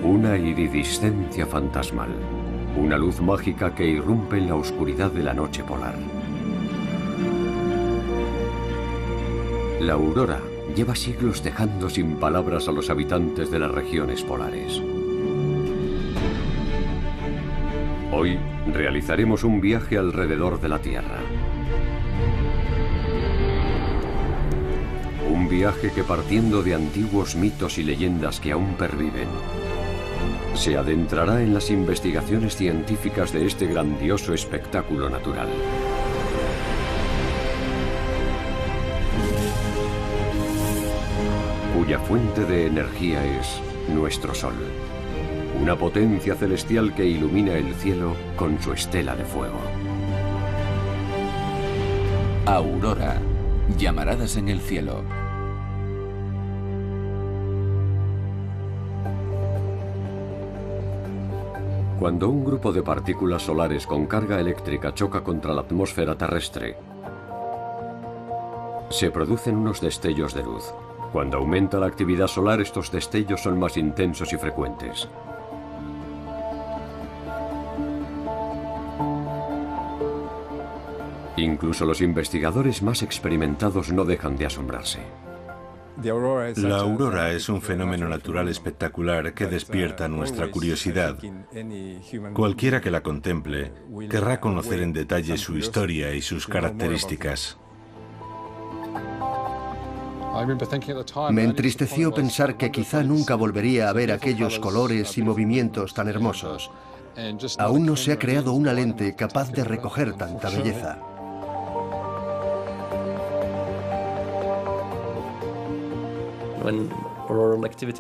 Una iridiscencia fantasmal. Una luz mágica que irrumpe en la oscuridad de la noche polar. La aurora lleva siglos dejando sin palabras a los habitantes de las regiones polares. Hoy realizaremos un viaje alrededor de la Tierra. Un viaje que, partiendo de antiguos mitos y leyendas que aún perviven, se adentrará en las investigaciones científicas de este grandioso espectáculo natural. Cuya fuente de energía es nuestro Sol. Una potencia celestial que ilumina el cielo con su estela de fuego. Aurora. Llamaradas en el cielo. Cuando un grupo de partículas solares con carga eléctrica choca contra la atmósfera terrestre, se producen unos destellos de luz. Cuando aumenta la actividad solar, estos destellos son más intensos y frecuentes. Incluso los investigadores más experimentados no dejan de asombrarse. La aurora es un fenómeno natural espectacular que despierta nuestra curiosidad. Cualquiera que la contemple querrá conocer en detalle su historia y sus características. Me entristeció pensar que quizá nunca volvería a ver aquellos colores y movimientos tan hermosos. Aún no se ha creado una lente capaz de recoger tanta belleza.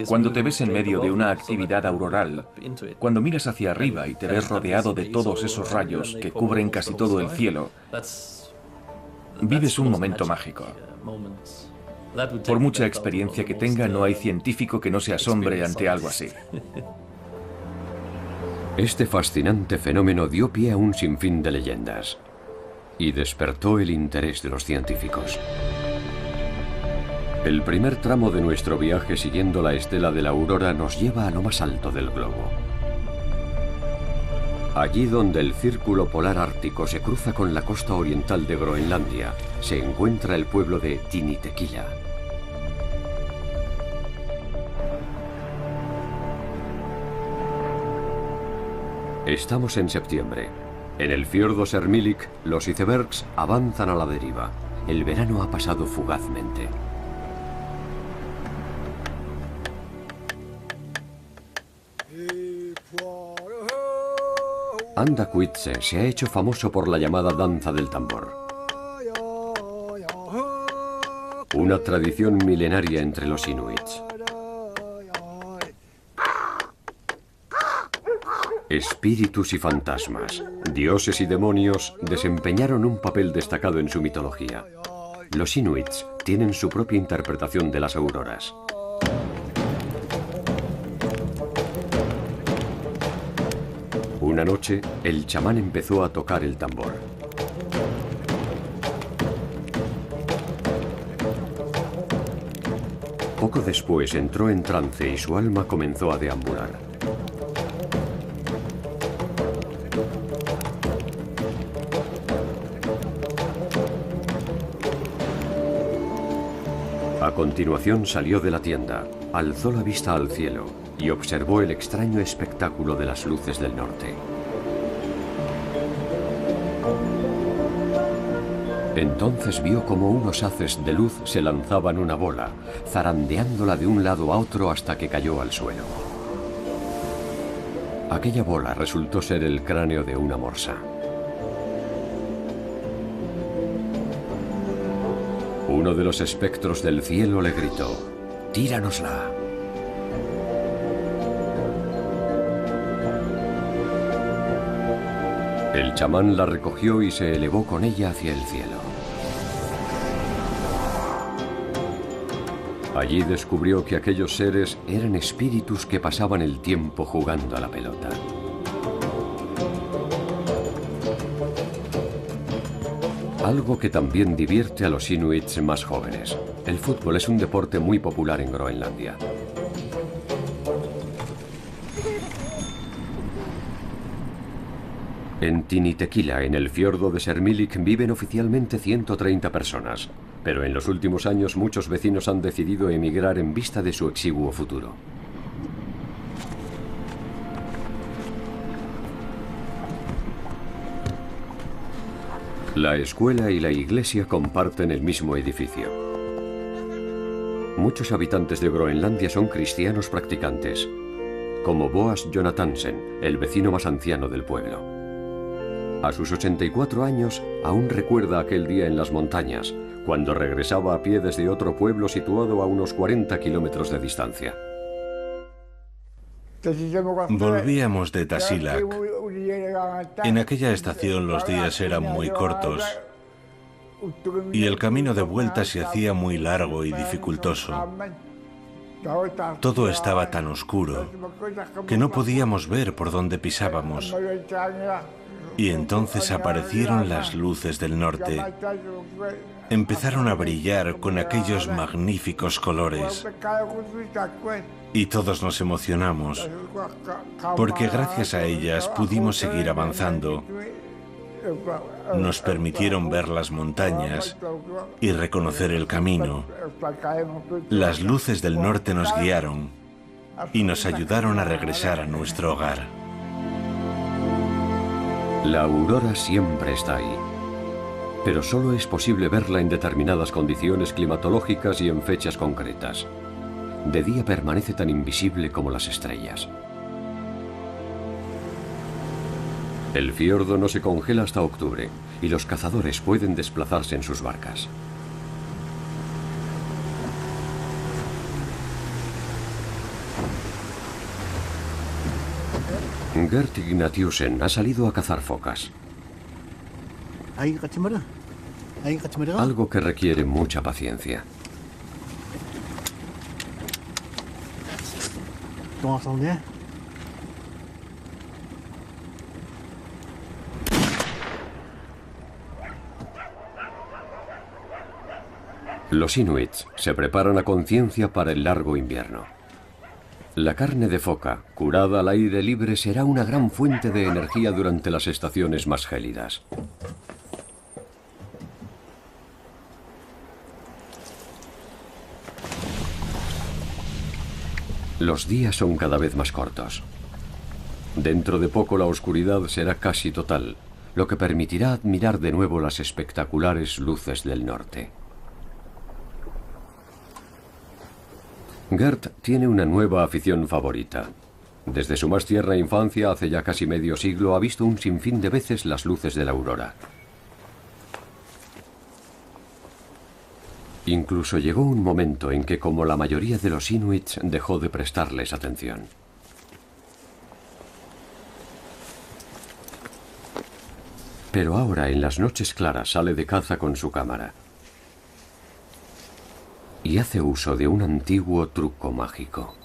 Cuando te ves en medio de una actividad auroral, cuando miras hacia arriba y te ves rodeado de todos esos rayos que cubren casi todo el cielo, vives un momento mágico. Por mucha experiencia que tenga, no hay científico que no se asombre ante algo así. Este fascinante fenómeno dio pie a un sinfín de leyendas y despertó el interés de los científicos. El primer tramo de nuestro viaje siguiendo la estela de la aurora nos lleva a lo más alto del globo. Allí donde el círculo polar ártico se cruza con la costa oriental de Groenlandia, se encuentra el pueblo de Tinitequila. Estamos en septiembre. En el fiordo Sermilik, los icebergs avanzan a la deriva. El verano ha pasado fugazmente. Andacuitse se ha hecho famoso por la llamada danza del tambor. Una tradición milenaria entre los inuits. Espíritus y fantasmas, dioses y demonios desempeñaron un papel destacado en su mitología. Los inuits tienen su propia interpretación de las auroras. Una noche, el chamán empezó a tocar el tambor. Poco después entró en trance y su alma comenzó a deambular. A continuación salió de la tienda, alzó la vista al cielo y observó el extraño espectáculo de las luces del norte. Entonces vio como unos haces de luz se lanzaban una bola, zarandeándola de un lado a otro hasta que cayó al suelo. Aquella bola resultó ser el cráneo de una morsa. Uno de los espectros del cielo le gritó: «¡Tíranosla!». El chamán la recogió y se elevó con ella hacia el cielo. Allí descubrió que aquellos seres eran espíritus que pasaban el tiempo jugando a la pelota. Algo que también divierte a los inuits más jóvenes. El fútbol es un deporte muy popular en Groenlandia. En Tinitequila, en el fiordo de Sermilik, viven oficialmente 130 personas, pero en los últimos años muchos vecinos han decidido emigrar en vista de su exiguo futuro. La escuela y la iglesia comparten el mismo edificio. Muchos habitantes de Groenlandia son cristianos practicantes, como Boas Jonathansen, el vecino más anciano del pueblo. A sus 84 años, aún recuerda aquel día en las montañas, cuando regresaba a pie desde otro pueblo situado a unos 40 kilómetros de distancia. Volvíamos de Tasiilaq. En aquella estación los días eran muy cortos y el camino de vuelta se hacía muy largo y dificultoso. Todo estaba tan oscuro que no podíamos ver por dónde pisábamos. Y entonces aparecieron las luces del norte. Empezaron a brillar con aquellos magníficos colores. Y todos nos emocionamos, porque gracias a ellas pudimos seguir avanzando. Nos permitieron ver las montañas y reconocer el camino. Las luces del norte nos guiaron y nos ayudaron a regresar a nuestro hogar. La aurora siempre está ahí, pero solo es posible verla en determinadas condiciones climatológicas y en fechas concretas. De día permanece tan invisible como las estrellas. El fiordo no se congela hasta octubre y los cazadores pueden desplazarse en sus barcas. Gert Ignatiusen ha salido a cazar focas. Algo que requiere mucha paciencia. Los inuits se preparan a conciencia para el largo invierno. La carne de foca, curada al aire libre, será una gran fuente de energía durante las estaciones más gélidas. Los días son cada vez más cortos. Dentro de poco la oscuridad será casi total, lo que permitirá admirar de nuevo las espectaculares luces del norte. Gert tiene una nueva afición favorita. Desde su más tierna infancia, hace ya casi medio siglo, ha visto un sinfín de veces las luces de la aurora. Incluso llegó un momento en que, como la mayoría de los inuits, dejó de prestarles atención. Pero ahora, en las noches claras, sale de caza con su cámara. Y hace uso de un antiguo truco mágico.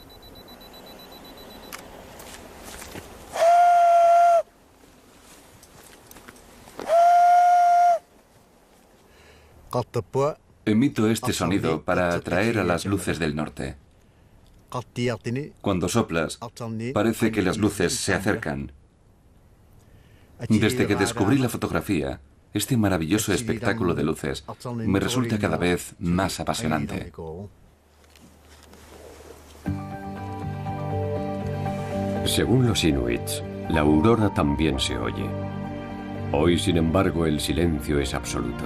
Emito este sonido para atraer a las luces del norte. Cuando soplas, parece que las luces se acercan. Desde que descubrí la fotografía, este maravilloso espectáculo de luces me resulta cada vez más apasionante. Según los inuits, la aurora también se oye. Hoy, sin embargo, el silencio es absoluto.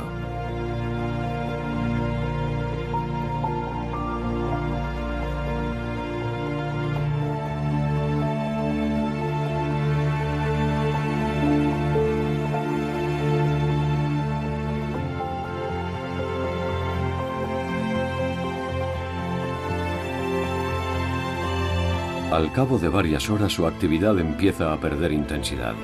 Al cabo de varias horas su actividad empieza a perder intensidad.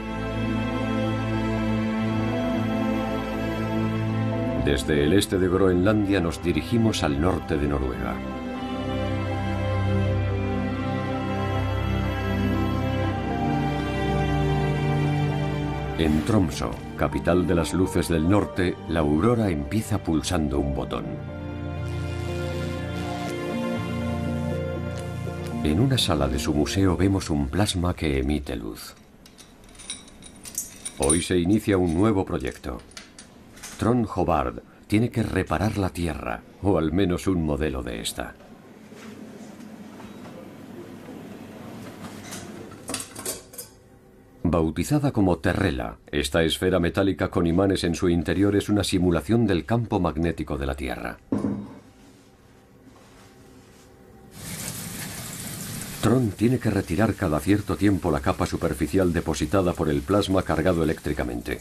Desde el este de Groenlandia nos dirigimos al norte de Noruega. En Tromsø, capital de las luces del norte, la aurora empieza pulsando un botón. En una sala de su museo vemos un plasma que emite luz. Hoy se inicia un nuevo proyecto. Trond Hobart tiene que reparar la Tierra, o al menos un modelo de esta. Bautizada como Terrela, esta esfera metálica con imanes en su interior es una simulación del campo magnético de la Tierra. Trond tiene que retirar cada cierto tiempo la capa superficial depositada por el plasma cargado eléctricamente.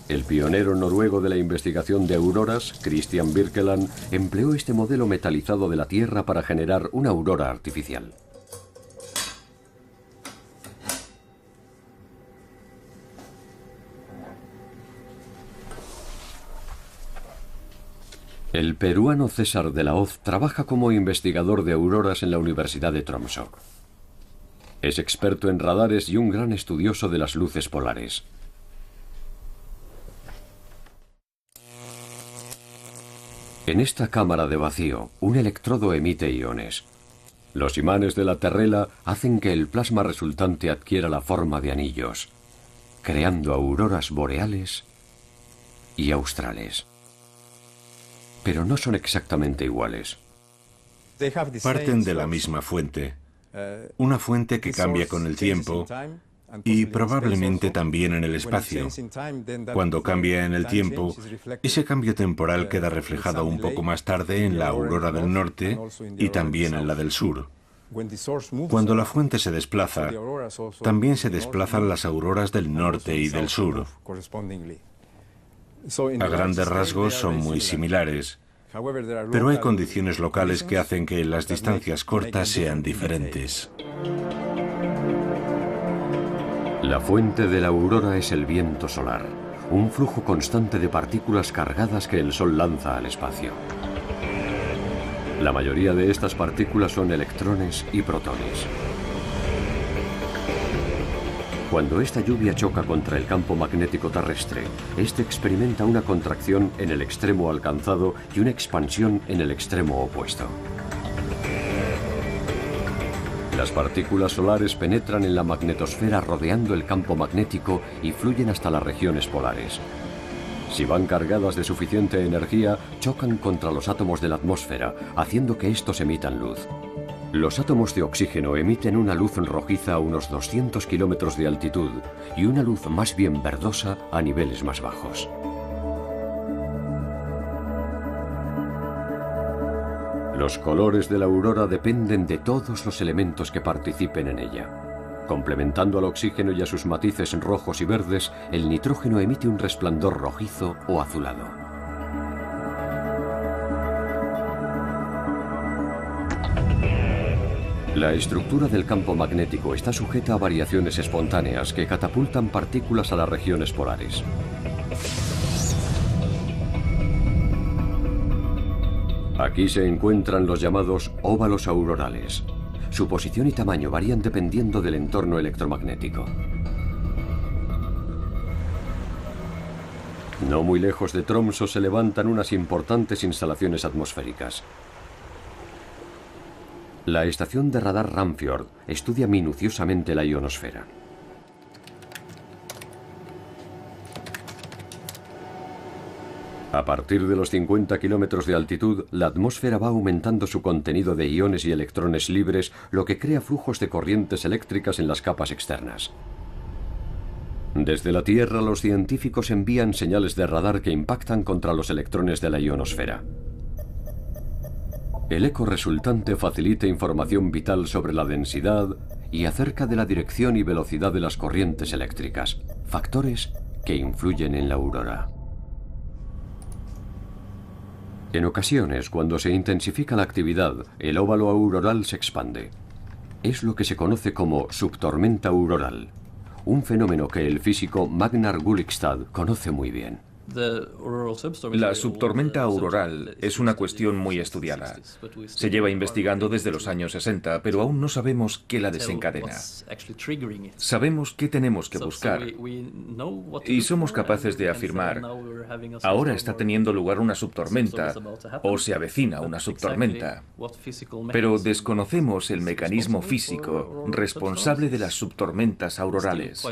El pionero noruego de la investigación de auroras, Christian Birkeland, empleó este modelo metalizado de la Tierra para generar una aurora artificial. El peruano César de la Hoz trabaja como investigador de auroras en la Universidad de Tromsø. Es experto en radares y un gran estudioso de las luces polares. En esta cámara de vacío, un electrodo emite iones. Los imanes de la Terrela hacen que el plasma resultante adquiera la forma de anillos, creando auroras boreales y australes. Pero no son exactamente iguales. Parten de la misma fuente, una fuente que cambia con el tiempo y probablemente también en el espacio. Cuando cambia en el tiempo, ese cambio temporal queda reflejado un poco más tarde en la aurora del norte y también en la del sur. Cuando la fuente se desplaza, también se desplazan las auroras del norte y del sur. A grandes rasgos son muy similares, pero hay condiciones locales que hacen que las distancias cortas sean diferentes. La fuente de la aurora es el viento solar, un flujo constante de partículas cargadas que el Sol lanza al espacio. La mayoría de estas partículas son electrones y protones. Cuando esta lluvia choca contra el campo magnético terrestre, este experimenta una contracción en el extremo alcanzado y una expansión en el extremo opuesto. Las partículas solares penetran en la magnetosfera rodeando el campo magnético y fluyen hasta las regiones polares. Si van cargadas de suficiente energía, chocan contra los átomos de la atmósfera, haciendo que estos emitan luz. Los átomos de oxígeno emiten una luz rojiza a unos 200 kilómetros de altitud y una luz más bien verdosa a niveles más bajos. Los colores de la aurora dependen de todos los elementos que participen en ella. Complementando al oxígeno y a sus matices rojos y verdes, el nitrógeno emite un resplandor rojizo o azulado. La estructura del campo magnético está sujeta a variaciones espontáneas que catapultan partículas a las regiones polares. Aquí se encuentran los llamados óvalos aurorales. Su posición y tamaño varían dependiendo del entorno electromagnético. No muy lejos de Tromsø se levantan unas importantes instalaciones atmosféricas. La estación de radar Ramfjord estudia minuciosamente la ionosfera. A partir de los 50 kilómetros de altitud, la atmósfera va aumentando su contenido de iones y electrones libres, lo que crea flujos de corrientes eléctricas en las capas externas. Desde la Tierra, los científicos envían señales de radar que impactan contra los electrones de la ionosfera. El eco resultante facilita información vital sobre la densidad y acerca de la dirección y velocidad de las corrientes eléctricas, factores que influyen en la aurora. En ocasiones, cuando se intensifica la actividad, el óvalo auroral se expande. Es lo que se conoce como subtormenta auroral, un fenómeno que el físico Magnar Gullikstad conoce muy bien. La subtormenta auroral es una cuestión muy estudiada. Se lleva investigando desde los años 60, pero aún no sabemos qué la desencadena. Sabemos qué tenemos que buscar y somos capaces de afirmar: ahora está teniendo lugar una subtormenta o se avecina una subtormenta. Pero desconocemos el mecanismo físico responsable de las subtormentas aurorales.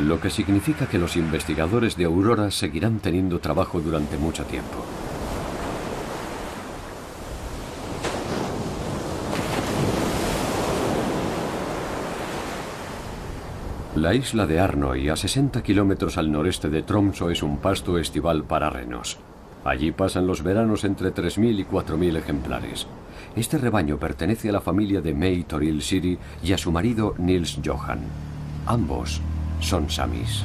Lo que significa que los investigadores de auroras seguirán teniendo trabajo durante mucho tiempo. La isla de Arnøy, a 60 kilómetros al noreste de Tromsø, es un pasto estival para renos. Allí pasan los veranos entre 3.000 y 4.000 ejemplares. Este rebaño pertenece a la familia de May Toril Siri y a su marido Nils Johan. Ambos son samis.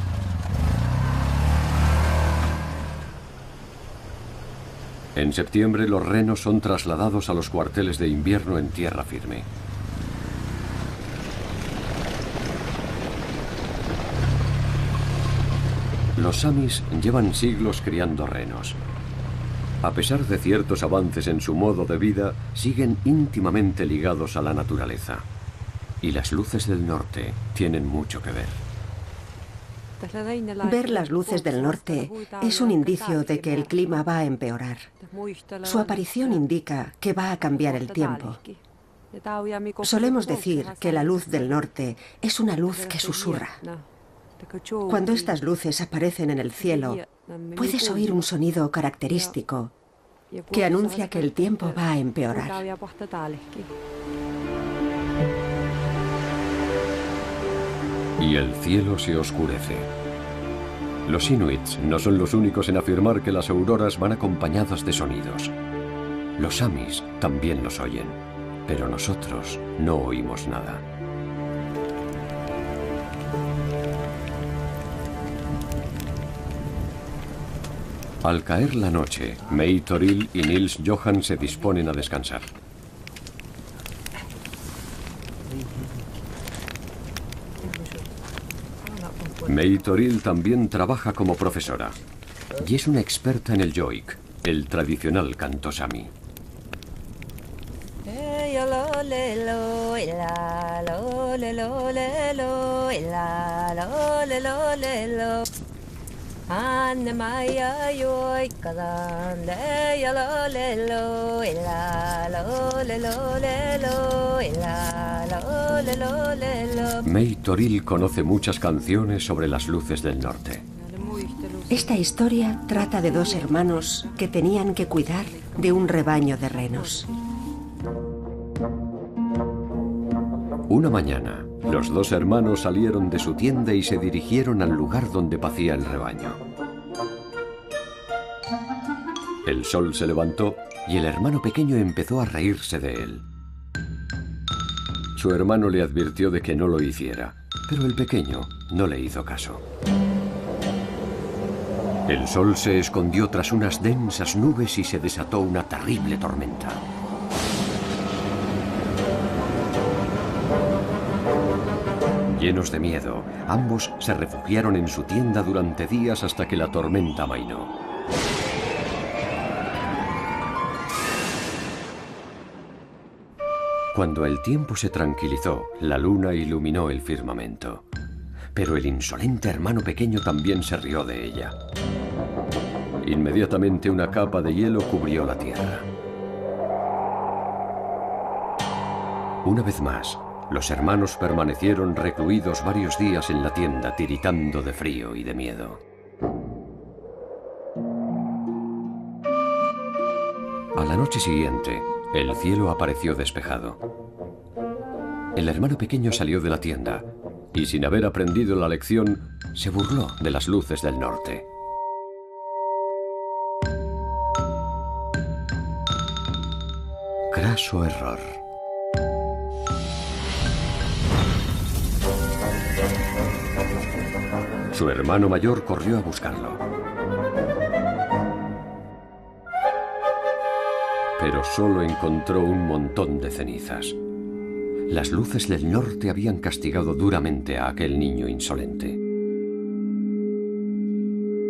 En septiembre los renos son trasladados a los cuarteles de invierno en tierra firme. Los samis llevan siglos criando renos. A pesar de ciertos avances en su modo de vida, siguen íntimamente ligados a la naturaleza. Y las luces del norte tienen mucho que ver. Ver las luces del norte es un indicio de que el clima va a empeorar. Su aparición indica que va a cambiar el tiempo. Solemos decir que la luz del norte es una luz que susurra. Cuando estas luces aparecen en el cielo, puedes oír un sonido característico que anuncia que el tiempo va a empeorar. Y el cielo se oscurece. Los inuits no son los únicos en afirmar que las auroras van acompañadas de sonidos. Los samis también los oyen, pero nosotros no oímos nada. Al caer la noche, May Toril y Nils Johan se disponen a descansar. May Toril también trabaja como profesora y es una experta en el joik, el tradicional canto sami. May Toril conoce muchas canciones sobre las luces del norte. Esta historia trata de dos hermanos que tenían que cuidar de un rebaño de renos. Una mañana, los dos hermanos salieron de su tienda y se dirigieron al lugar donde pacía el rebaño. El sol se levantó y el hermano pequeño empezó a reírse de él. Su hermano le advirtió de que no lo hiciera, pero el pequeño no le hizo caso. El sol se escondió tras unas densas nubes y se desató una terrible tormenta. Llenos de miedo, ambos se refugiaron en su tienda durante días hasta que la tormenta amainó. Cuando el tiempo se tranquilizó, la luna iluminó el firmamento. Pero el insolente hermano pequeño también se rió de ella. Inmediatamente una capa de hielo cubrió la tierra. Una vez más, los hermanos permanecieron recluidos varios días en la tienda, tiritando de frío y de miedo. A la noche siguiente, el cielo apareció despejado. El hermano pequeño salió de la tienda y, sin haber aprendido la lección, se burló de las luces del norte. Craso error. Su hermano mayor corrió a buscarlo. Pero solo encontró un montón de cenizas. Las luces del norte habían castigado duramente a aquel niño insolente.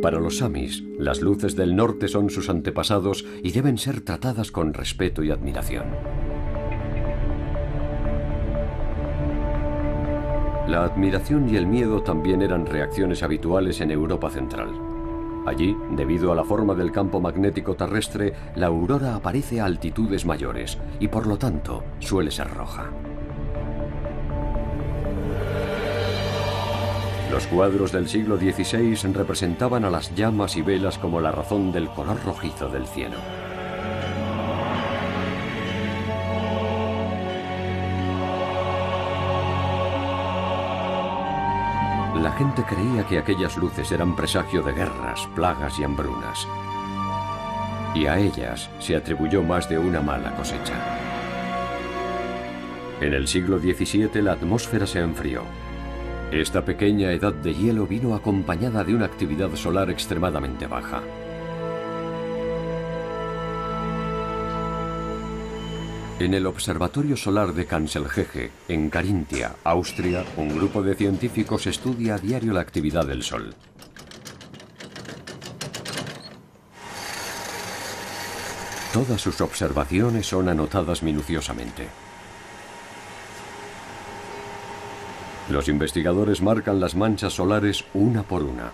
Para los samis, las luces del norte son sus antepasados y deben ser tratadas con respeto y admiración. La admiración y el miedo también eran reacciones habituales en Europa Central. Allí, debido a la forma del campo magnético terrestre, la aurora aparece a altitudes mayores y por lo tanto suele ser roja. Los cuadros del siglo XVI representaban a las llamas y velas como la razón del color rojizo del cielo. La gente creía que aquellas luces eran presagio de guerras, plagas y hambrunas. Y a ellas se atribuyó más de una mala cosecha. En el siglo XVII la atmósfera se enfrió. Esta pequeña edad de hielo vino acompañada de una actividad solar extremadamente baja. En el Observatorio Solar de Kanzelgege, en Carintia, Austria, un grupo de científicos estudia a diario la actividad del Sol. Todas sus observaciones son anotadas minuciosamente. Los investigadores marcan las manchas solares una por una.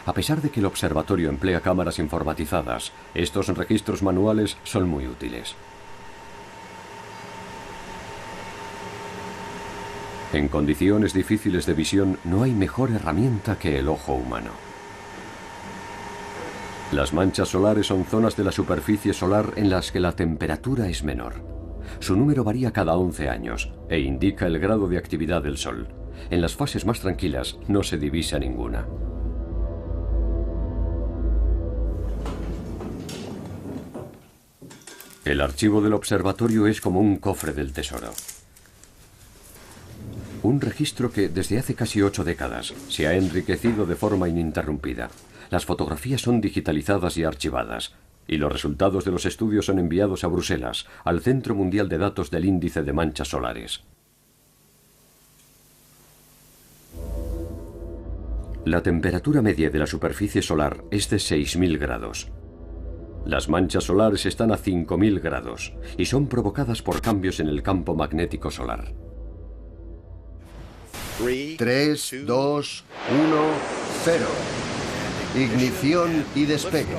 A pesar de que el observatorio emplea cámaras informatizadas, estos registros manuales son muy útiles. En condiciones difíciles de visión no hay mejor herramienta que el ojo humano. Las manchas solares son zonas de la superficie solar en las que la temperatura es menor. Su número varía cada 11 años e indica el grado de actividad del Sol. En las fases más tranquilas no se divisa ninguna. El archivo del observatorio es como un cofre del tesoro. Un registro que desde hace casi 8 décadas se ha enriquecido de forma ininterrumpida. Las fotografías son digitalizadas y archivadas, y los resultados de los estudios son enviados a Bruselas, al Centro Mundial de Datos del Índice de Manchas Solares. La temperatura media de la superficie solar es de 6.000 grados. Las manchas solares están a 5.000 grados y son provocadas por cambios en el campo magnético solar. 3, 2, 1, 0. Ignición y despegue.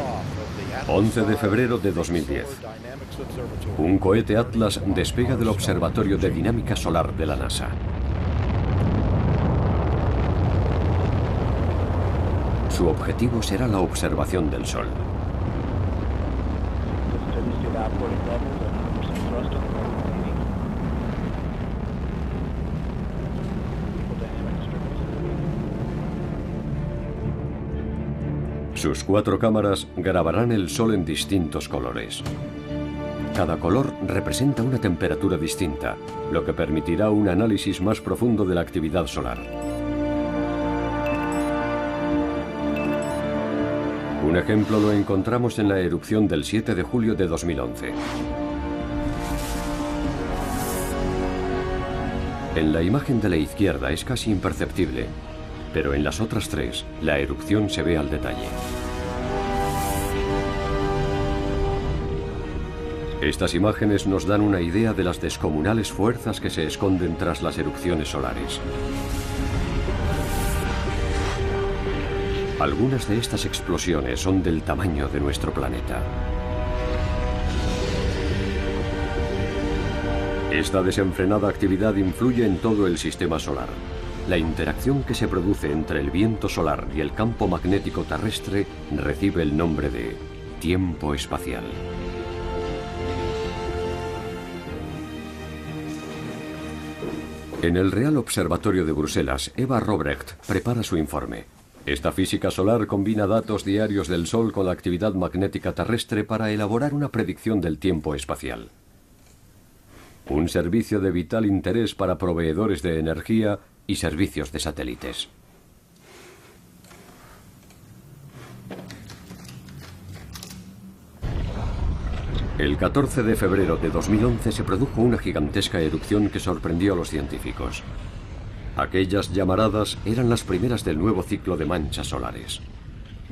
11 de febrero de 2010. Un cohete Atlas despega del Observatorio de Dinámica Solar de la NASA. Su objetivo será la observación del Sol. Sus 4 cámaras grabarán el Sol en distintos colores. Cada color representa una temperatura distinta, lo que permitirá un análisis más profundo de la actividad solar. Un ejemplo lo encontramos en la erupción del 7 de julio de 2011. En la imagen de la izquierda es casi imperceptible, pero en las otras 3 la erupción se ve al detalle. Estas imágenes nos dan una idea de las descomunales fuerzas que se esconden tras las erupciones solares. Algunas de estas explosiones son del tamaño de nuestro planeta. Esta desenfrenada actividad influye en todo el sistema solar. La interacción que se produce entre el viento solar y el campo magnético terrestre recibe el nombre de tiempo espacial. En el Real Observatorio de Bruselas, Eva Robrecht prepara su informe. Esta física solar combina datos diarios del Sol con la actividad magnética terrestre para elaborar una predicción del tiempo espacial. Un servicio de vital interés para proveedores de energía y servicios de satélites. El 14 de febrero de 2011 se produjo una gigantesca erupción que sorprendió a los científicos. Aquellas llamaradas eran las primeras del nuevo ciclo de manchas solares.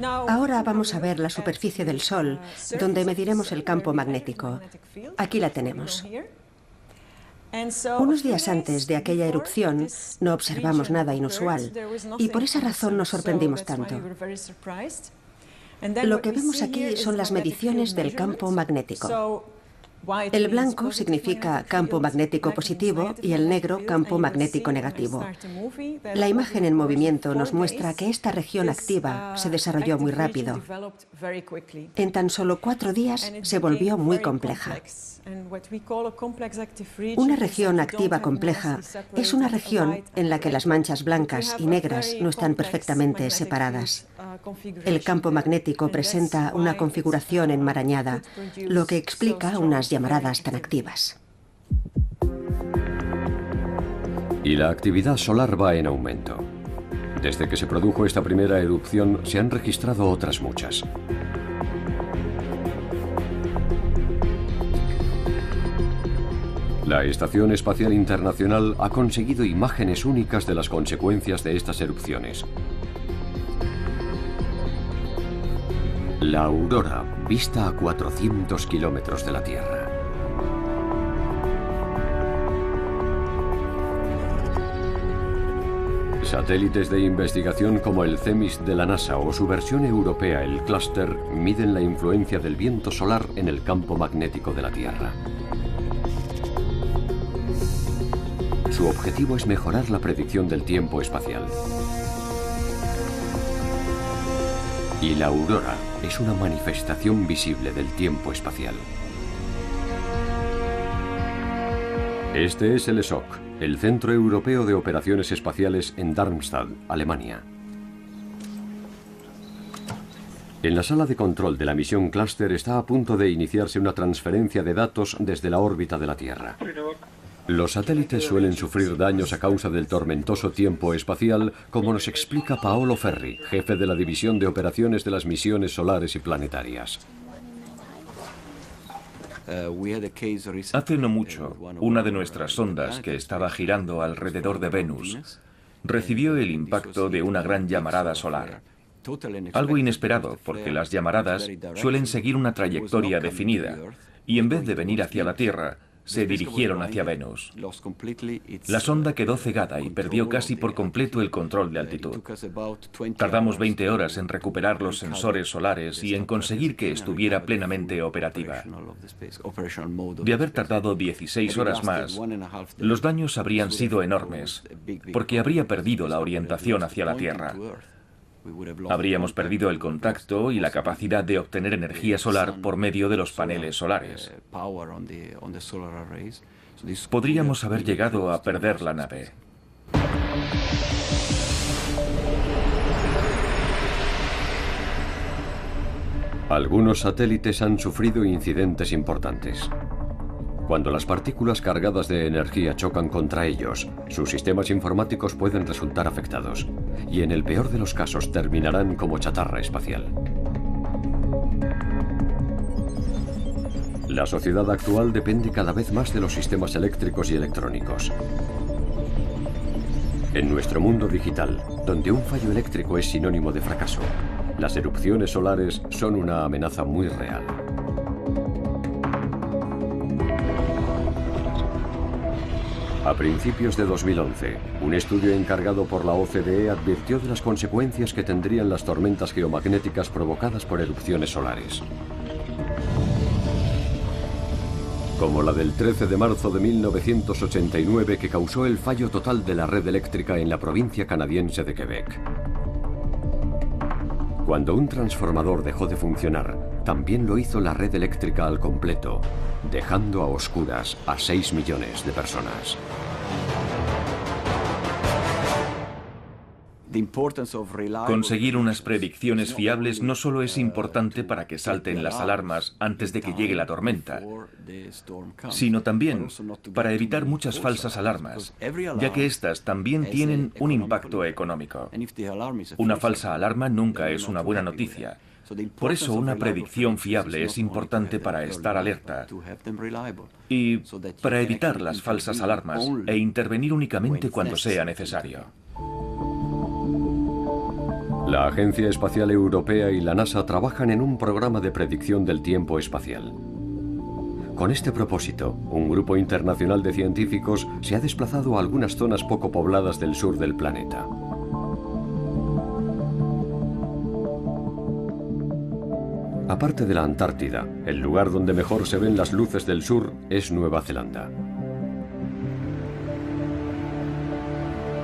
Ahora vamos a ver la superficie del Sol, donde mediremos el campo magnético. Aquí la tenemos. Unos días antes de aquella erupción no observamos nada inusual y por esa razón nos sorprendimos tanto. Lo que vemos aquí son las mediciones del campo magnético. El blanco significa campo magnético positivo y el negro campo magnético negativo. La imagen en movimiento nos muestra que esta región activa se desarrolló muy rápido. En tan solo 4 días se volvió muy compleja. Una región activa compleja es una región en la que las manchas blancas y negras no están perfectamente separadas. El campo magnético presenta una configuración enmarañada, lo que explica unas llamaradas tan activas. Y la actividad solar va en aumento. Desde que se produjo esta primera erupción se han registrado otras muchas. La Estación Espacial Internacional ha conseguido imágenes únicas de las consecuencias de estas erupciones. La aurora, vista a 400 kilómetros de la Tierra. Satélites de investigación como el CEMIS de la NASA o su versión europea, el Cluster, miden la influencia del viento solar en el campo magnético de la Tierra. Su objetivo es mejorar la predicción del tiempo espacial. Y la aurora es una manifestación visible del tiempo espacial. Este es el ESOC, el Centro Europeo de Operaciones Espaciales en Darmstadt, Alemania. En la sala de control de la misión Cluster está a punto de iniciarse una transferencia de datos desde la órbita de la Tierra. Los satélites suelen sufrir daños a causa del tormentoso tiempo espacial, como nos explica Paolo Ferri, jefe de la División de Operaciones de las Misiones Solares y Planetarias. Hace no mucho, una de nuestras sondas, que estaba girando alrededor de Venus, recibió el impacto de una gran llamarada solar. Algo inesperado, porque las llamaradas suelen seguir una trayectoria definida, y en vez de venir hacia la Tierra, se dirigieron hacia Venus. La sonda quedó cegada y perdió casi por completo el control de altitud. Tardamos 20 horas en recuperar los sensores solares y en conseguir que estuviera plenamente operativa. De haber tardado 16 horas más, los daños habrían sido enormes, porque habría perdido la orientación hacia la Tierra. Habríamos perdido el contacto y la capacidad de obtener energía solar por medio de los paneles solares. Podríamos haber llegado a perder la nave. Algunos satélites han sufrido incidentes importantes. Cuando las partículas cargadas de energía chocan contra ellos, sus sistemas informáticos pueden resultar afectados, y en el peor de los casos terminarán como chatarra espacial. La sociedad actual depende cada vez más de los sistemas eléctricos y electrónicos. En nuestro mundo digital, donde un fallo eléctrico es sinónimo de fracaso, las erupciones solares son una amenaza muy real. A principios de 2011, un estudio encargado por la OCDE advirtió de las consecuencias que tendrían las tormentas geomagnéticas provocadas por erupciones solares. Como la del 13 de marzo de 1989, que causó el fallo total de la red eléctrica en la provincia canadiense de Quebec. Cuando un transformador dejó de funcionar, también lo hizo la red eléctrica al completo, dejando a oscuras a 6 millones de personas. Conseguir unas predicciones fiables no solo es importante para que salten las alarmas antes de que llegue la tormenta, sino también para evitar muchas falsas alarmas, ya que éstas también tienen un impacto económico. Una falsa alarma nunca es una buena noticia. Por eso una predicción fiable es importante para estar alerta y para evitar las falsas alarmas e intervenir únicamente cuando sea necesario. La Agencia Espacial Europea y la NASA trabajan en un programa de predicción del tiempo espacial. Con este propósito, un grupo internacional de científicos se ha desplazado a algunas zonas poco pobladas del sur del planeta. Aparte de la Antártida, el lugar donde mejor se ven las luces del sur es Nueva Zelanda.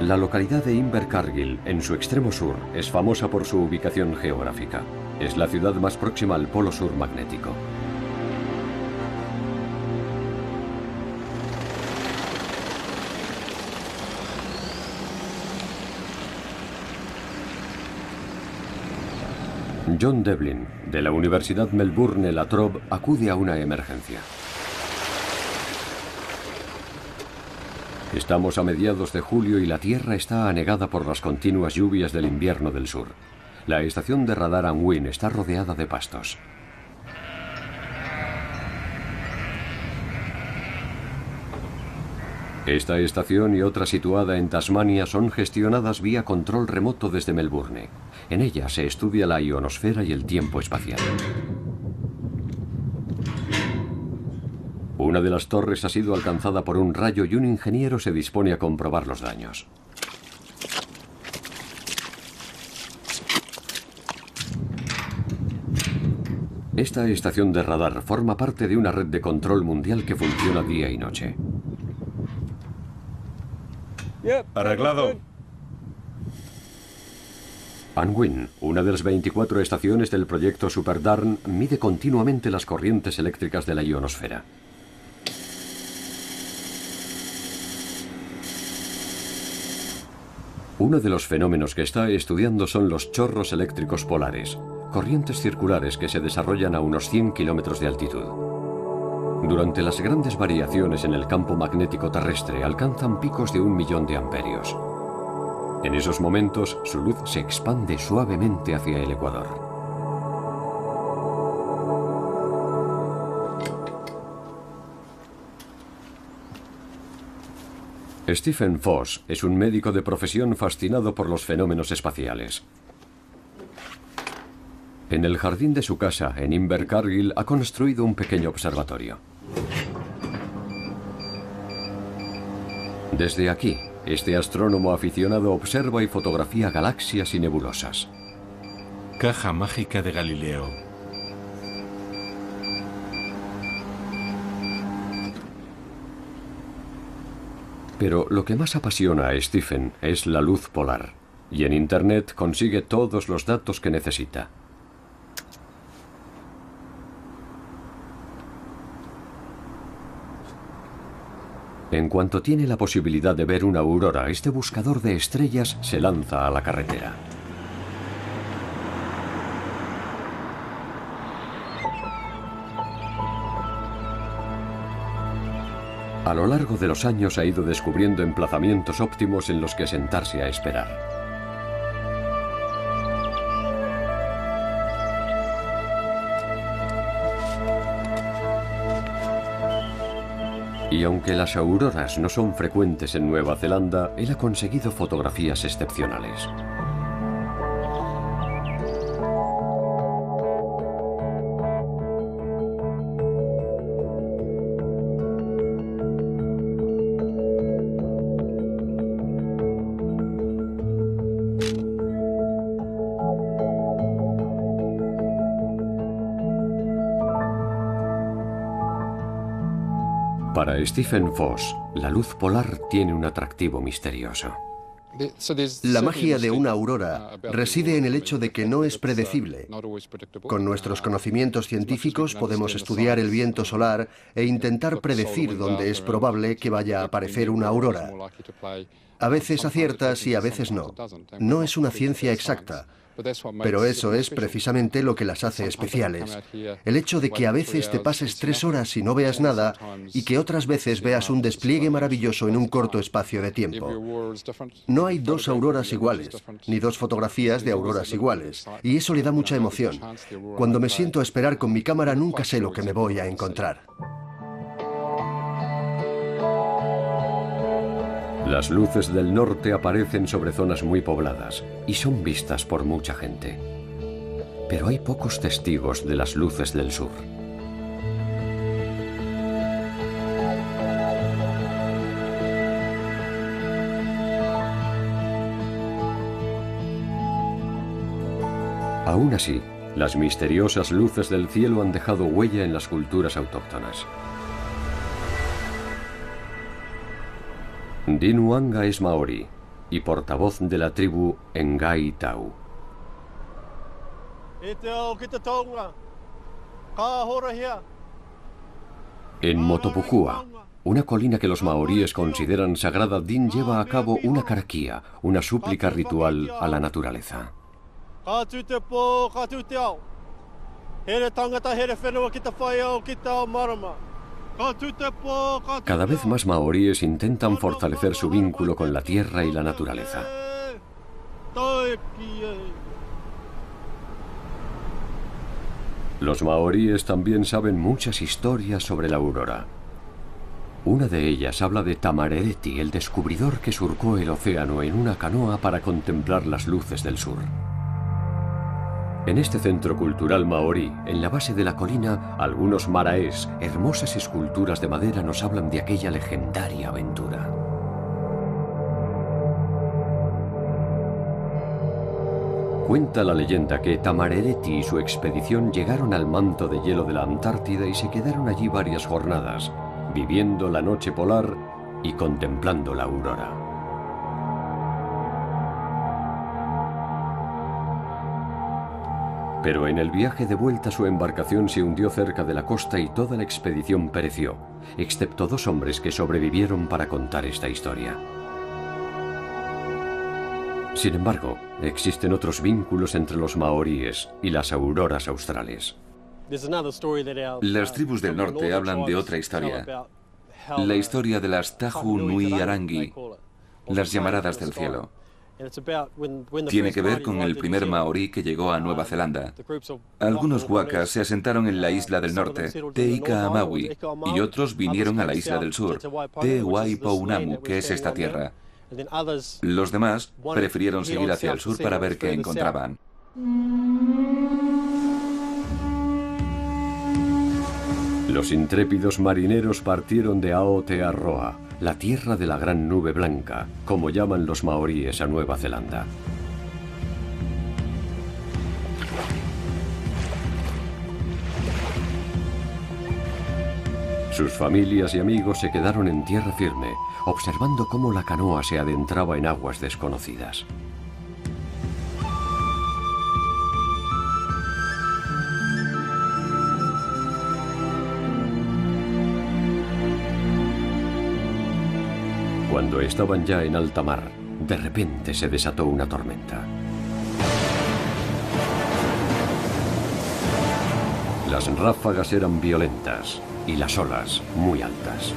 La localidad de Invercargill, en su extremo sur, es famosa por su ubicación geográfica. Es la ciudad más próxima al polo sur magnético. John Devlin, de la Universidad Melbourne La Trobe, acude a una emergencia. Estamos a mediados de julio y la Tierra está anegada por las continuas lluvias del invierno del sur. La estación de radar Unwin está rodeada de pastos. Esta estación y otra situada en Tasmania son gestionadas vía control remoto desde Melbourne. En ella se estudia la ionosfera y el tiempo espacial. Una de las torres ha sido alcanzada por un rayo y un ingeniero se dispone a comprobar los daños. Esta estación de radar forma parte de una red de control mundial que funciona día y noche. Arreglado. Unwin, una de las 24 estaciones del proyecto SuperDARN, mide continuamente las corrientes eléctricas de la ionosfera. Uno de los fenómenos que está estudiando son los chorros eléctricos polares, corrientes circulares que se desarrollan a unos 100 kilómetros de altitud. Durante las grandes variaciones en el campo magnético terrestre alcanzan picos de 1 millón de amperios. En esos momentos, su luz se expande suavemente hacia el ecuador. Stephen Foss es un médico de profesión fascinado por los fenómenos espaciales. En el jardín de su casa, en Invercargill, ha construido un pequeño observatorio. Desde aquí, este astrónomo aficionado observa y fotografía galaxias y nebulosas. Caja mágica de Galileo. Pero lo que más apasiona a Stephen es la luz polar, y en Internet consigue todos los datos que necesita. En cuanto tiene la posibilidad de ver una aurora, este buscador de estrellas se lanza a la carretera. A lo largo de los años ha ido descubriendo emplazamientos óptimos en los que sentarse a esperar. Y aunque las auroras no son frecuentes en Nueva Zelanda, él ha conseguido fotografías excepcionales. Para Stephen Foss, la luz polar tiene un atractivo misterioso. La magia de una aurora reside en el hecho de que no es predecible. Con nuestros conocimientos científicos podemos estudiar el viento solar e intentar predecir dónde es probable que vaya a aparecer una aurora. A veces aciertas y a veces no. No es una ciencia exacta. Pero eso es precisamente lo que las hace especiales. El hecho de que a veces te pases 3 horas y no veas nada y que otras veces veas un despliegue maravilloso en un corto espacio de tiempo. No hay 2 auroras iguales, ni 2 fotografías de auroras iguales, y eso le da mucha emoción. Cuando me siento a esperar con mi cámara nunca sé lo que me voy a encontrar. Las luces del norte aparecen sobre zonas muy pobladas y son vistas por mucha gente. Pero hay pocos testigos de las luces del sur. Aún así, las misteriosas luces del cielo han dejado huella en las culturas autóctonas. Dinuanga es maorí y portavoz de la tribu Ngai Tau. En Motopujua, una colina que los maoríes consideran sagrada, Din lleva a cabo una karakia, una súplica ritual a la naturaleza. Cada vez más maoríes intentan fortalecer su vínculo con la tierra y la naturaleza. Los maoríes también saben muchas historias sobre la aurora. Una de ellas habla de Tamarereti, el descubridor que surcó el océano en una canoa para contemplar las luces del sur. En este centro cultural maorí, en la base de la colina, algunos maraes, hermosas esculturas de madera, nos hablan de aquella legendaria aventura. Cuenta la leyenda que Tamarereti y su expedición llegaron al manto de hielo de la Antártida y se quedaron allí varias jornadas, viviendo la noche polar y contemplando la aurora. Pero en el viaje de vuelta su embarcación se hundió cerca de la costa y toda la expedición pereció, excepto 2 hombres que sobrevivieron para contar esta historia. Sin embargo, existen otros vínculos entre los maoríes y las auroras australes. Las tribus del norte hablan de otra historia. La historia de las Tahu Nui Arangi, las llamaradas del cielo. Tiene que ver con el primer maorí que llegó a Nueva Zelanda. Algunos wakas se asentaron en la isla del norte, Te Ika Amawi, y otros vinieron a la isla del sur, Te Waipounamu, que es esta tierra. Los demás prefirieron seguir hacia el sur para ver qué encontraban. Los intrépidos marineros partieron de Aotearoa, la tierra de la gran nube blanca, como llaman los maoríes a Nueva Zelanda. Sus familias y amigos se quedaron en tierra firme, observando cómo la canoa se adentraba en aguas desconocidas. Cuando estaban ya en alta mar, de repente se desató una tormenta. Las ráfagas eran violentas y las olas muy altas.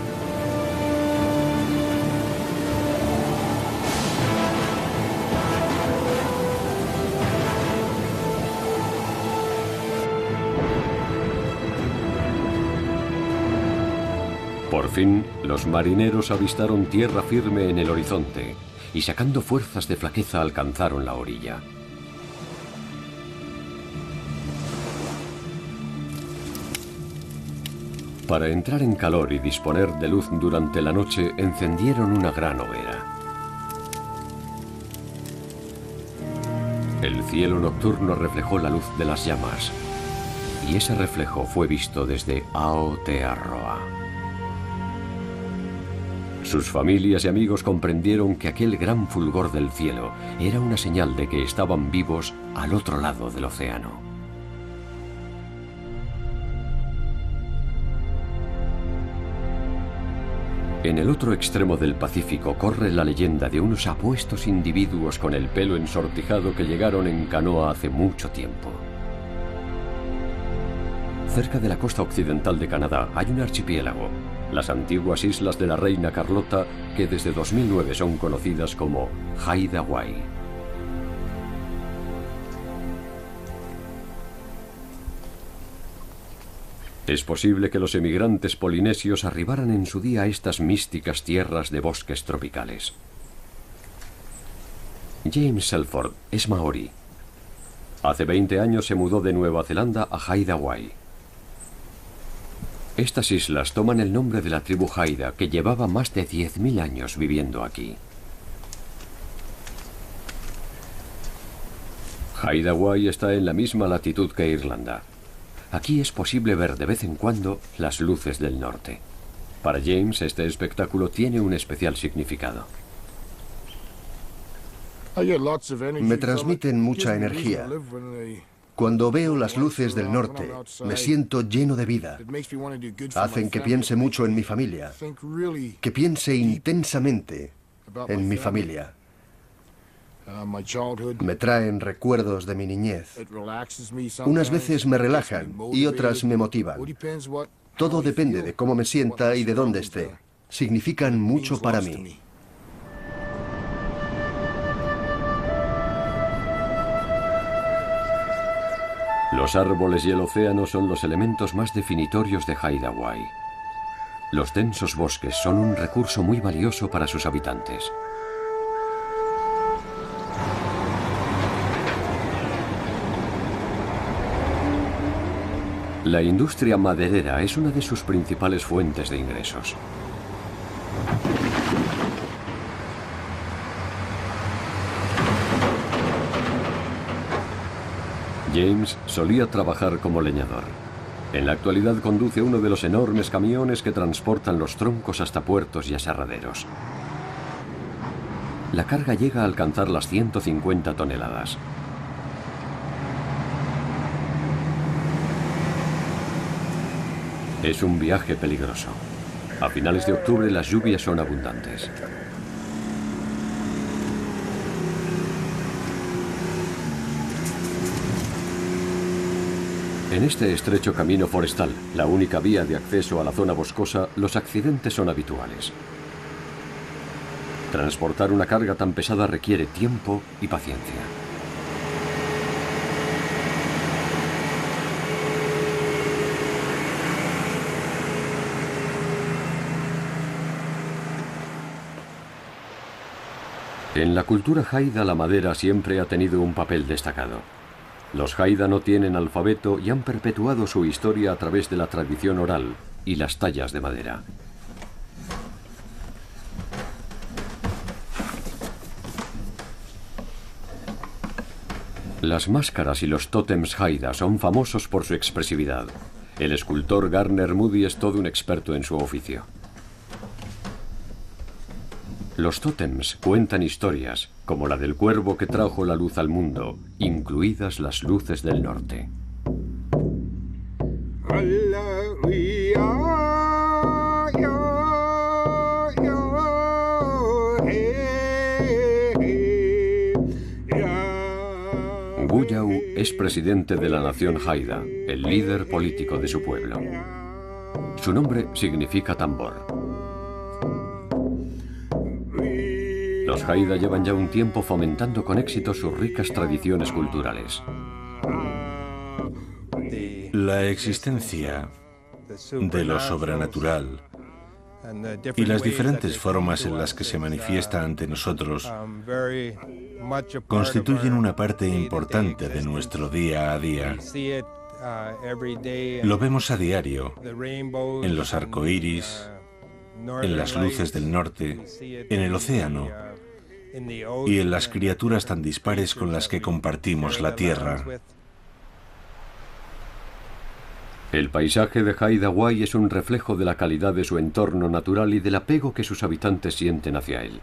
Por fin, los marineros avistaron tierra firme en el horizonte y, sacando fuerzas de flaqueza, alcanzaron la orilla. Para entrar en calor y disponer de luz durante la noche, encendieron una gran hoguera. El cielo nocturno reflejó la luz de las llamas, y ese reflejo fue visto desde Aotearoa. Sus familias y amigos comprendieron que aquel gran fulgor del cielo era una señal de que estaban vivos al otro lado del océano. En el otro extremo del Pacífico corre la leyenda de unos apuestos individuos con el pelo ensortijado que llegaron en canoa hace mucho tiempo. Cerca de la costa occidental de Canadá hay un archipiélago, las antiguas islas de la Reina Carlota, que desde 2009 son conocidas como Haida Gwaii. Es posible que los emigrantes polinesios arribaran en su día a estas místicas tierras de bosques tropicales. James Selford es maorí. Hace 20 años se mudó de Nueva Zelanda a Haida Gwaii. Estas islas toman el nombre de la tribu Haida, que llevaba más de 10.000 años viviendo aquí. Haida Gwaii está en la misma latitud que Irlanda. Aquí es posible ver de vez en cuando las luces del norte. Para James, este espectáculo tiene un especial significado. Me transmiten mucha energía. Cuando veo las luces del norte, me siento lleno de vida. Hacen que piense mucho en mi familia, que piense intensamente en mi familia. Me traen recuerdos de mi niñez. Unas veces me relajan y otras me motivan. Todo depende de cómo me sienta y de dónde esté. Significan mucho para mí. Los árboles y el océano son los elementos más definitorios de Haida Gwaii. Los densos bosques son un recurso muy valioso para sus habitantes. La industria maderera es una de sus principales fuentes de ingresos. James solía trabajar como leñador. En la actualidad conduce uno de los enormes camiones que transportan los troncos hasta puertos y aserraderos. La carga llega a alcanzar las 150 toneladas. Es un viaje peligroso. A finales de octubre las lluvias son abundantes. En este estrecho camino forestal, la única vía de acceso a la zona boscosa, los accidentes son habituales. Transportar una carga tan pesada requiere tiempo y paciencia. En la cultura Haida la madera siempre ha tenido un papel destacado. Los Haida no tienen alfabeto y han perpetuado su historia a través de la tradición oral y las tallas de madera. Las máscaras y los tótems Haida son famosos por su expresividad. El escultor Garner Moody es todo un experto en su oficio. Los tótems cuentan historias, como la del cuervo que trajo la luz al mundo, incluidas las luces del norte. Guyau es presidente de la nación Haida, el líder político de su pueblo. Su nombre significa tambor. Los Haida llevan ya un tiempo fomentando con éxito sus ricas tradiciones culturales. La existencia de lo sobrenatural y las diferentes formas en las que se manifiesta ante nosotros constituyen una parte importante de nuestro día a día. Lo vemos a diario, en los arcoíris, en las luces del norte, en el océano y en las criaturas tan dispares con las que compartimos la tierra. El paisaje de Haida Gwaii es un reflejo de la calidad de su entorno natural y del apego que sus habitantes sienten hacia él.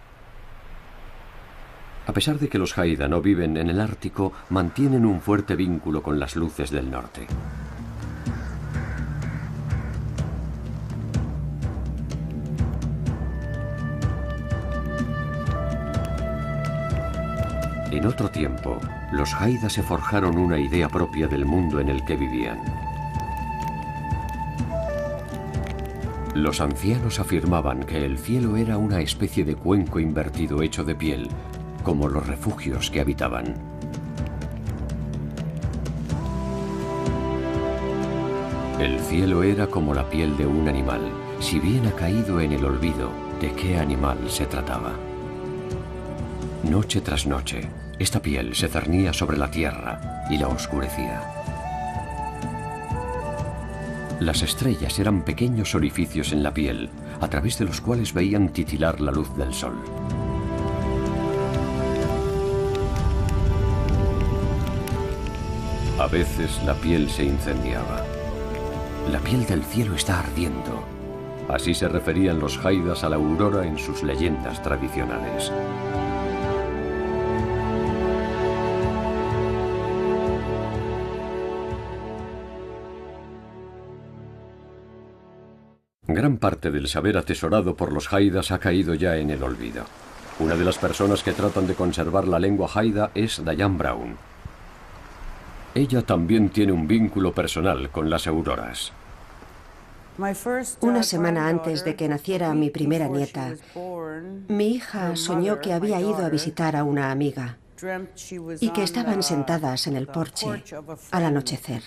A pesar de que los Haida no viven en el Ártico, mantienen un fuerte vínculo con las luces del norte. En otro tiempo, los Haida se forjaron una idea propia del mundo en el que vivían. Los ancianos afirmaban que el cielo era una especie de cuenco invertido hecho de piel, como los refugios que habitaban. El cielo era como la piel de un animal, si bien ha caído en el olvido de qué animal se trataba. Noche tras noche, esta piel se cernía sobre la tierra y la oscurecía. Las estrellas eran pequeños orificios en la piel, a través de los cuales veían titilar la luz del sol. A veces la piel se incendiaba. La piel del cielo está ardiendo. Así se referían los Haidas a la aurora en sus leyendas tradicionales. Gran parte del saber atesorado por los Haidas ha caído ya en el olvido. Una de las personas que tratan de conservar la lengua Haida es Diane Brown. Ella también tiene un vínculo personal con las auroras. Una semana antes de que naciera mi primera nieta, mi hija soñó que había ido a visitar a una amiga y que estaban sentadas en el porche al anochecer.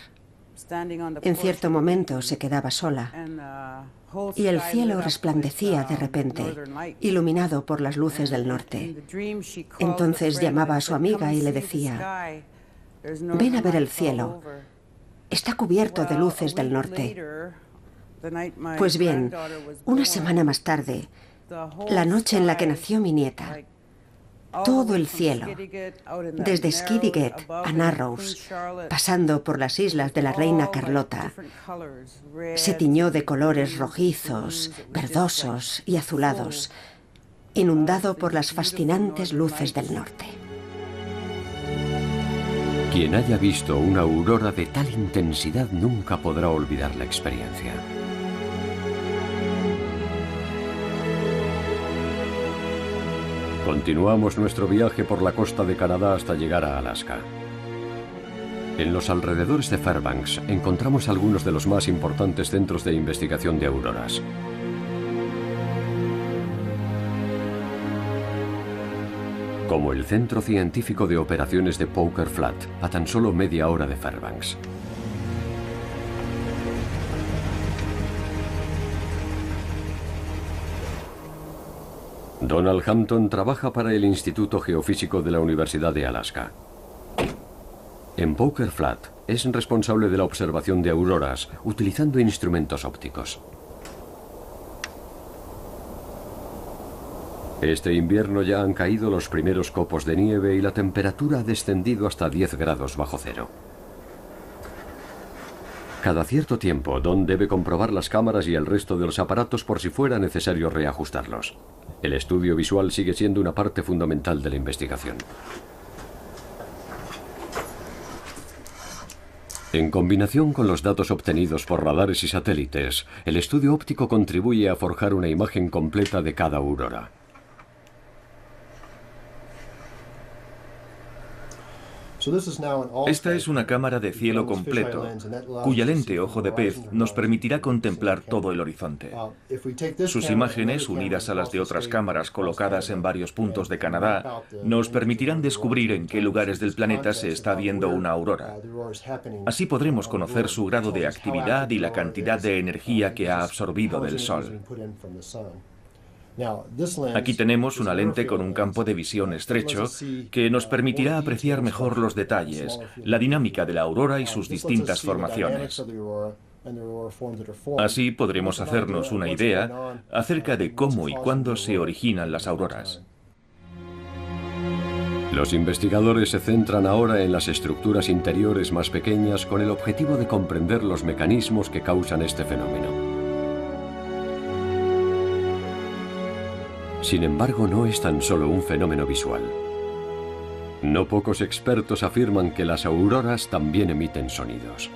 En cierto momento se quedaba sola y el cielo resplandecía de repente, iluminado por las luces del norte. Entonces llamaba a su amiga y le decía: «Ven a ver el cielo, está cubierto de luces del norte». Pues bien, una semana más tarde, la noche en la que nació mi nieta, todo el cielo, desde Skidegate a Narrows, pasando por las islas de la Reina Carlota, se tiñó de colores rojizos, verdosos y azulados, inundado por las fascinantes luces del norte. Quien haya visto una aurora de tal intensidad nunca podrá olvidar la experiencia. Continuamos nuestro viaje por la costa de Canadá hasta llegar a Alaska. En los alrededores de Fairbanks encontramos algunos de los más importantes centros de investigación de auroras. Como el Centro Científico de Operaciones de Poker Flat, a tan solo media hora de Fairbanks. Donald Hampton trabaja para el Instituto Geofísico de la Universidad de Alaska. En Poker Flat es responsable de la observación de auroras utilizando instrumentos ópticos. Este invierno ya han caído los primeros copos de nieve y la temperatura ha descendido hasta 10 grados bajo cero. Cada cierto tiempo, Don debe comprobar las cámaras y el resto de los aparatos por si fuera necesario reajustarlos. El estudio visual sigue siendo una parte fundamental de la investigación. En combinación con los datos obtenidos por radares y satélites, el estudio óptico contribuye a forjar una imagen completa de cada aurora. Esta es una cámara de cielo completo, cuya lente ojo de pez nos permitirá contemplar todo el horizonte. Sus imágenes, unidas a las de otras cámaras colocadas en varios puntos de Canadá, nos permitirán descubrir en qué lugares del planeta se está viendo una aurora. Así podremos conocer su grado de actividad y la cantidad de energía que ha absorbido del Sol. Aquí tenemos una lente con un campo de visión estrecho que nos permitirá apreciar mejor los detalles, la dinámica de la aurora y sus distintas formaciones. Así podremos hacernos una idea acerca de cómo y cuándo se originan las auroras. Los investigadores se centran ahora en las estructuras interiores más pequeñas con el objetivo de comprender los mecanismos que causan este fenómeno. Sin embargo, no es tan solo un fenómeno visual. No pocos expertos afirman que las auroras también emiten sonidos.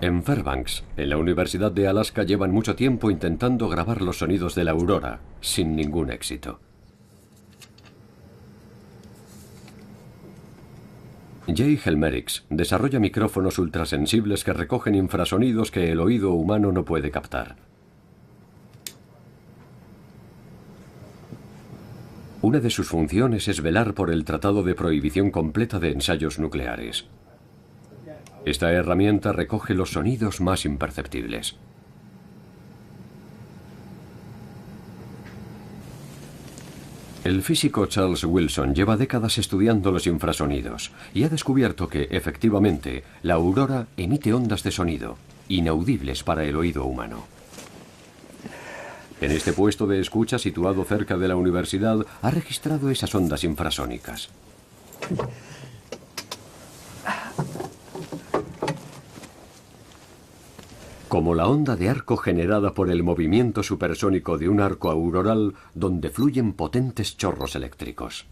En Fairbanks, en la Universidad de Alaska, llevan mucho tiempo intentando grabar los sonidos de la aurora, sin ningún éxito. Jay Helmerich desarrolla micrófonos ultrasensibles que recogen infrasonidos que el oído humano no puede captar. Una de sus funciones es velar por el Tratado de Prohibición Completa de Ensayos Nucleares. Esta herramienta recoge los sonidos más imperceptibles. El físico Charles Wilson lleva décadas estudiando los infrasonidos y ha descubierto que, efectivamente, la aurora emite ondas de sonido, inaudibles para el oído humano. En este puesto de escucha, situado cerca de la universidad, ha registrado esas ondas infrasónicas. Como la onda de arco generada por el movimiento supersónico de un arco auroral donde fluyen potentes chorros eléctricos.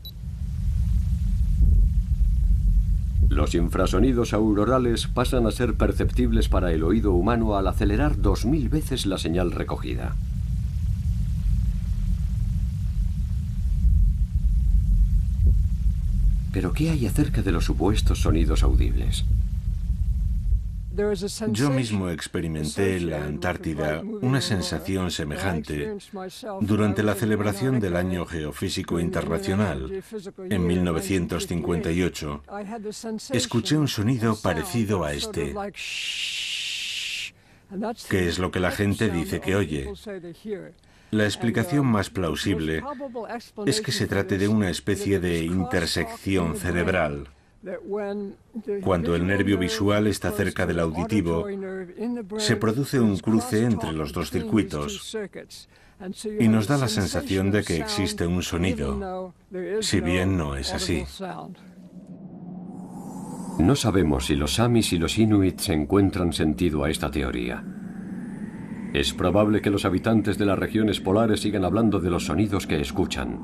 Los infrasonidos aurorales pasan a ser perceptibles para el oído humano al acelerar 2000 veces la señal recogida. ¿Pero qué hay acerca de los supuestos sonidos audibles? Yo mismo experimenté en la Antártida una sensación semejante durante la celebración del Año Geofísico Internacional en 1958. Escuché un sonido parecido a este, que es lo que la gente dice que oye. La explicación más plausible es que se trate de una especie de intersección cerebral. Cuando el nervio visual está cerca del auditivo, se produce un cruce entre los dos circuitos y nos da la sensación de que existe un sonido, si bien no es así. No sabemos si los samis y los inuits encuentran sentido a esta teoría. Es probable que los habitantes de las regiones polares sigan hablando de los sonidos que escuchan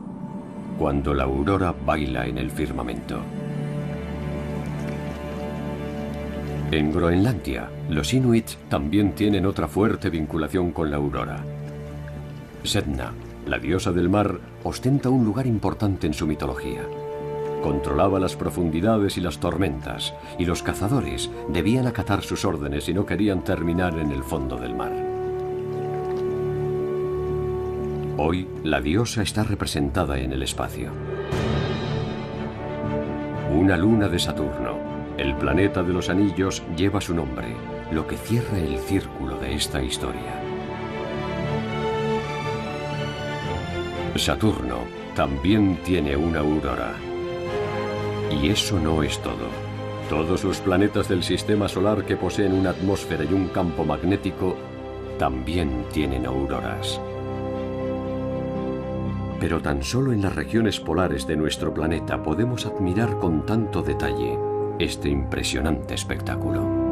cuando la aurora baila en el firmamento. En Groenlandia, los inuits también tienen otra fuerte vinculación con la aurora. Sedna, la diosa del mar, ostenta un lugar importante en su mitología. Controlaba las profundidades y las tormentas, y los cazadores debían acatar sus órdenes si no querían terminar en el fondo del mar. Hoy, la diosa está representada en el espacio. Una luna de Saturno, el planeta de los anillos, lleva su nombre, lo que cierra el círculo de esta historia. Saturno también tiene una aurora. Y eso no es todo. Todos los planetas del sistema solar que poseen una atmósfera y un campo magnético también tienen auroras. Pero tan solo en las regiones polares de nuestro planeta podemos admirar con tanto detalle este impresionante espectáculo.